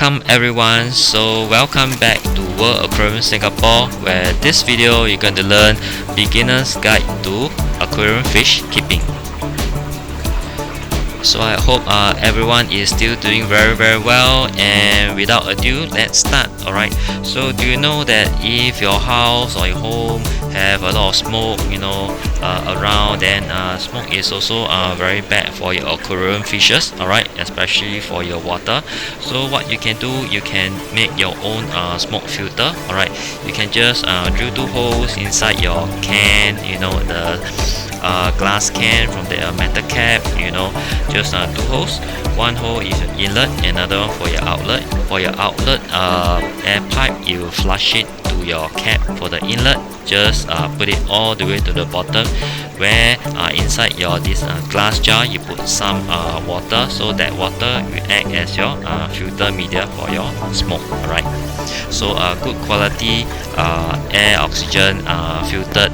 Welcome everyone, so welcome back to World Aquarium Singapore, where this video you're going to learn beginner's guide to aquarium fish keeping. So I hope everyone is still doing very well, and without ado, let's start. Alright, so do you know that if your house or your home have a lot of smoke around, then smoke is also very bad for your aquarium fishes, alright, especially for your water. So what you can do, you can make your own smoke filter. Alright, you can just drill 2 holes inside your can, the glass can from the metal cap, just 2 holes. 1 hole is your inlet, another one for your outlet. For your outlet air pipe, you flush it to your cap. For the inlet, just put it all the way to the bottom, where inside your this glass jar you put some water, so that water will act as your filter media for your smoke. Alright, so good quality air oxygen filtered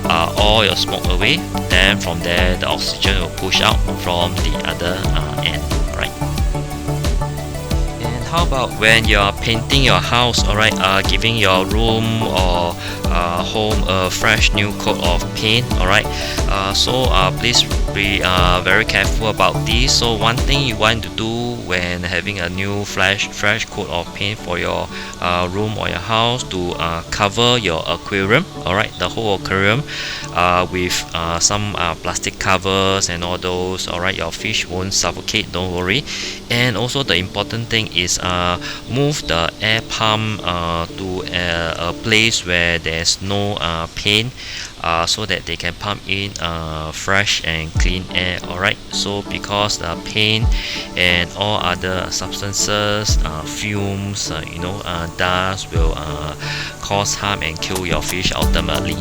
all your smoke away. Then from there the oxygen will push out from the other end. Right. And how about when you're painting your house? Alright, giving your room or home a fresh new coat of paint. Alright, so please be very careful about this. So one thing you want to do when having a new fresh coat of paint for your room or your house, to cover your aquarium, alright, the whole aquarium with some plastic covers and all those. Alright, your fish won't suffocate, don't worry. And also the important thing is move the air pump to a place where there's no paint, so that they can pump in fresh and clean air. Alright, so because the paint and all other substances, fumes, dust will cause harm and kill your fish ultimately.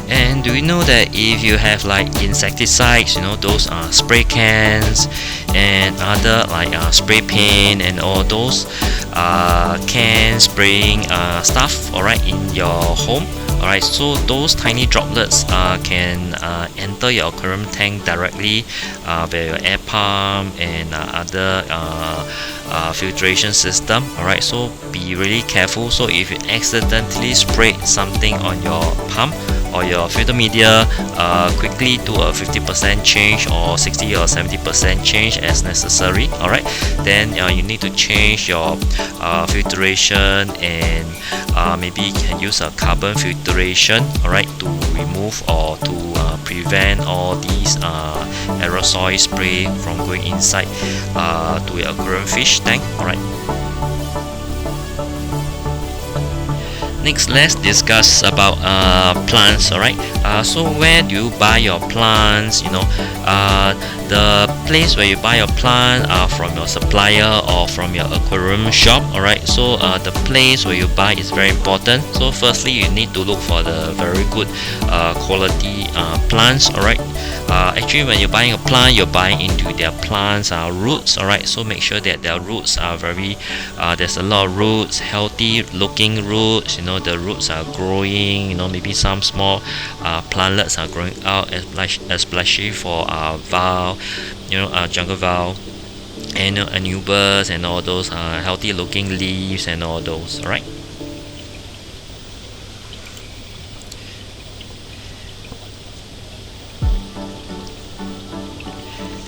And do you know that if you have like insecticides, those spray cans and other like spray paint and all those can spraying stuff, alright, in your home, alright, so those tiny droplets can enter your aquarium tank directly via your air pump and other filtration system. Alright, so be really careful. So if you accidentally spray something on your pump or your filter media, quickly do a 50% change or 60 or 70% change as necessary. Alright, then you need to change your filtration, and maybe you can use a carbon filtration, alright, to remove or to prevent all these aerosol spray from going inside to your aquarium fish tank. Alright, next, let's discuss about plants. Alright, so where do you buy your plants? The place where you buy your plant from your supplier or from your aquarium shop. Alright, so the place where you buy is very important. So firstly, you need to look for the very good quality plants. Alright, actually when you're buying a plant, you're buying into their plants roots. Alright, so make sure that their roots are very there's a lot of roots, healthy looking roots. The roots are growing, maybe some small plantlets are growing out, especially for valve, jungle valve, and anubas and all those healthy looking leaves and all those. Alright,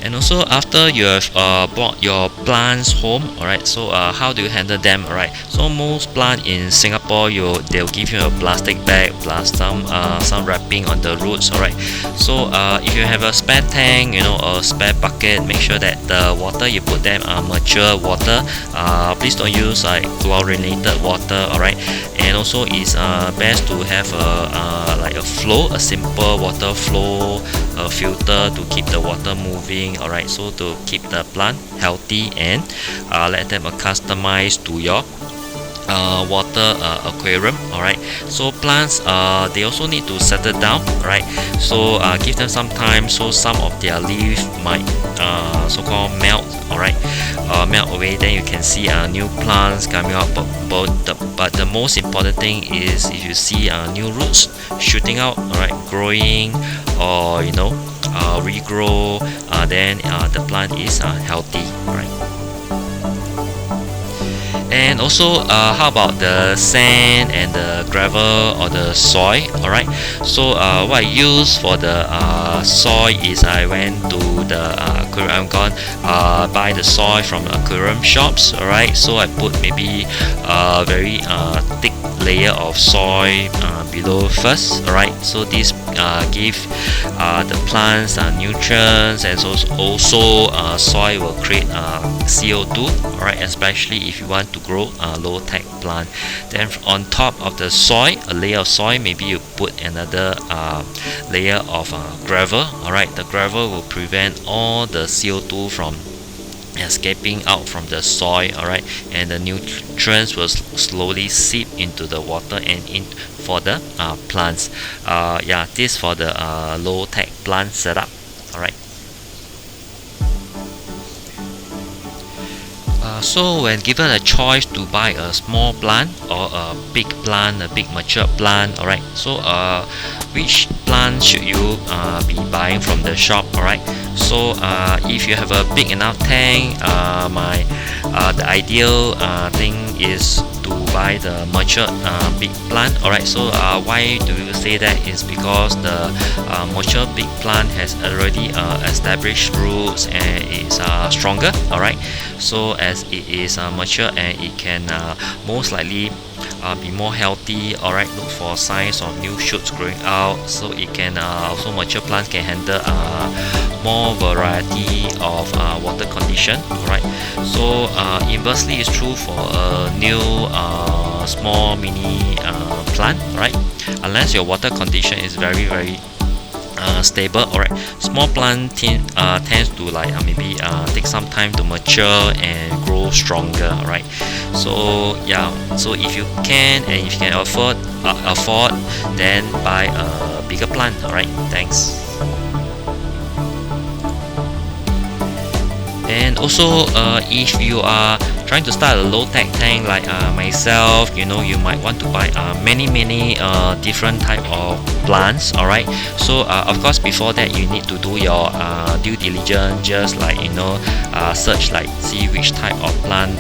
and also after you have brought your plants home, alright, so how do you handle them? Alright, so most plant in Singapore, they'll give you a plastic bag plus some wrapping on the roots. Alright, so if you have a spare tank, a spare bucket, make sure that the water you put them are mature water. Please don't use like chlorinated water. Alright, and also it's best to have a simple water flow filter to keep the water moving. Alright, so to keep the plant healthy and let them customize to your water aquarium. Alright, so plants they also need to settle down. Right, so give them some time, so some of their leaves might so-called melt. Alright, melt away, then you can see new plants coming up. But the most important thing is if you see new roots shooting out, alright, growing, or regrow, then the plant is healthy, right? And also, how about the sand and the gravel or the soil? Alright, so what I use for the soil is I went to the aquarium. I'm gone buy the soil from aquarium shops. Alright, so I put maybe a very thick layer of soil below first. Alright, so this give the plants nutrients, and also soil will create CO2. Alright, especially if you want to grow low tech plant. Then on top of the soil, a layer of soil, maybe you put another layer of gravel. Alright, the gravel will prevent all the CO2 from escaping out from the soil. Alright, and the nutrients will slowly seep into the water and in for the plants. Yeah, this for the low tech plant setup. Alright. So when given a choice to buy a small plant or a big plant, a big mature plant, alright, so which plant should you be buying from the shop? Alright, so if you have a big enough tank, the ideal thing is to buy the mature big plant. Alright, so why do you say that? Is because the mature big plant has already established roots and is stronger. Alright, so as it is mature, and it can most likely be more healthy. Alright, look for signs of new shoots growing out, so it can also mature plants can handle more variety of water condition. Alright, so inversely it's true for a new small mini plant, right? Unless your water condition is very stable. Alright, small plant tends to like maybe take some time to mature and grow stronger. Alright, so yeah, so if you can, and if you can afford, then buy a bigger plant. Alright, thanks. And also, if you are trying to start a low-tech tank like myself, you know, you might want to buy many different type of plants. Alright, so of course before that you need to do your due diligence, just like, you know, search, like see which type of plant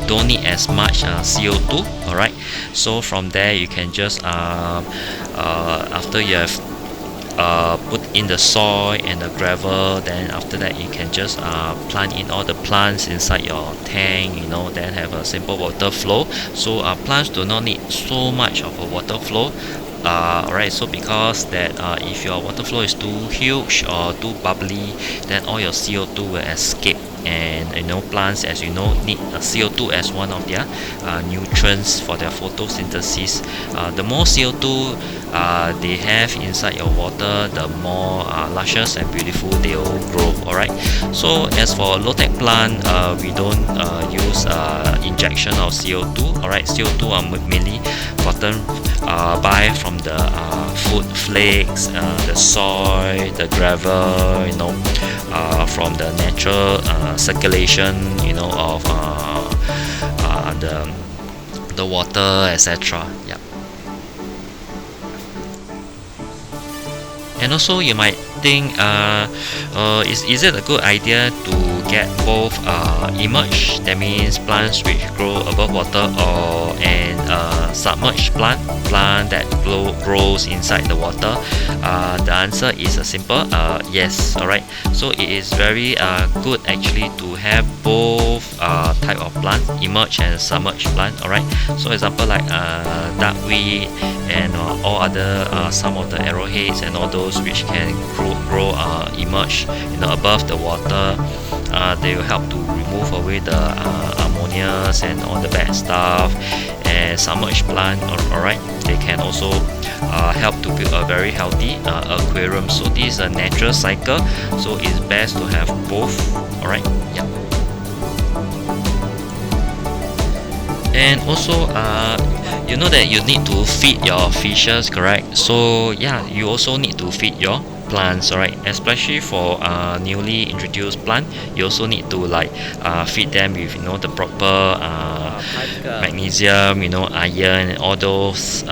don't need as much CO2. Alright, so from there you can just after you have put in the soil and the gravel, then after that you can just plant in all the plants inside your tank, you know, then have a simple water flow. So plants do not need so much of a water flow. Alright, so because that if your water flow is too huge or too bubbly, then all your CO2 will escape. And you know, plants, as you know, need CO2 as one of their nutrients for their photosynthesis. The more CO2 they have inside your water, the more luscious and beautiful they will grow. Alright, so as for low-tech plant, we don't use injection of CO2. Alright, CO2 are mainly gotten by from the food flakes, the soil, the gravel, you know, from the natural circulation, you know, of the water, etc. Yeah. And also you might think, is it a good idea to get both emerged, that means plants which grow above water, or submerged plant that grows inside the water? The answer is simple, yes. Alright, so it is very good actually to have both type of plant, emerged and submerged plant. Alright, so example like duckweed and all other some of the arrowheads and all those which can grow emerged, you know, above the water. They will help to remove away the ammonias and all the bad stuff. And submerged plant, alright, they can also help to build a very healthy aquarium. So this is a natural cycle, so it's best to have both. Alright, yeah. And also you know that you need to feed your fishes, correct? So yeah, you also need to feed your plants. Alright, especially for newly introduced plant, you also need to like feed them with, you know, the proper magnesium, iron, and all those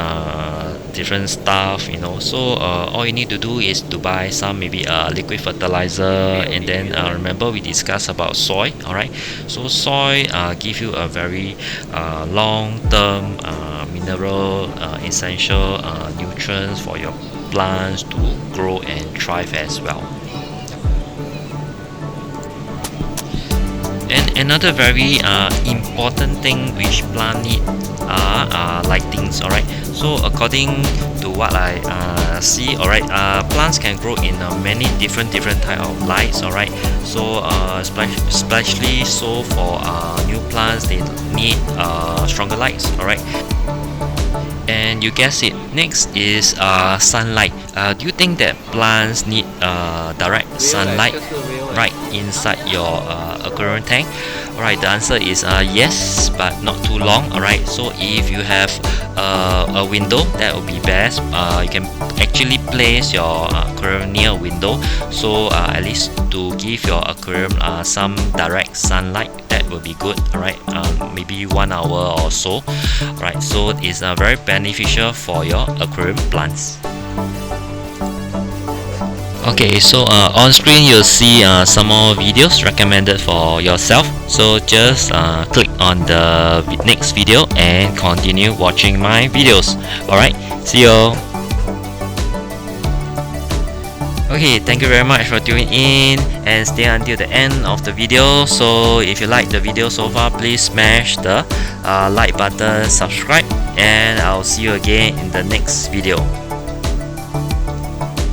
different stuff, so all you need to do is to buy some maybe liquid fertilizer, and then remember we discussed about soil. Alright, so soil give you a very long term mineral essential nutrients for your plants to grow and thrive as well. And another very important thing which plant need are lightings. Alright, so according to what I see, alright, plants can grow in many different type of lights. Alright, so especially so for new plants, they need stronger lights. Alright, and you guess it, next is sunlight. Do you think that plants need direct sunlight right inside your aquarium tank? Alright, the answer is yes, but not too long. Alright, so if you have a window, that would be best. You can actually place your aquarium near a window, so at least to give your aquarium some direct sunlight. That will be good. Alright, maybe 1 hour or so. Alright, so it's very beneficial for your aquarium plants. Okay, so on screen you'll see some more videos recommended for yourself, so just click on the next video and continue watching my videos. Alright, see you. Okay, thank you very much for tuning in and stay until the end of the video. So if you like the video so far, please smash the like button, subscribe, and I'll see you again in the next video.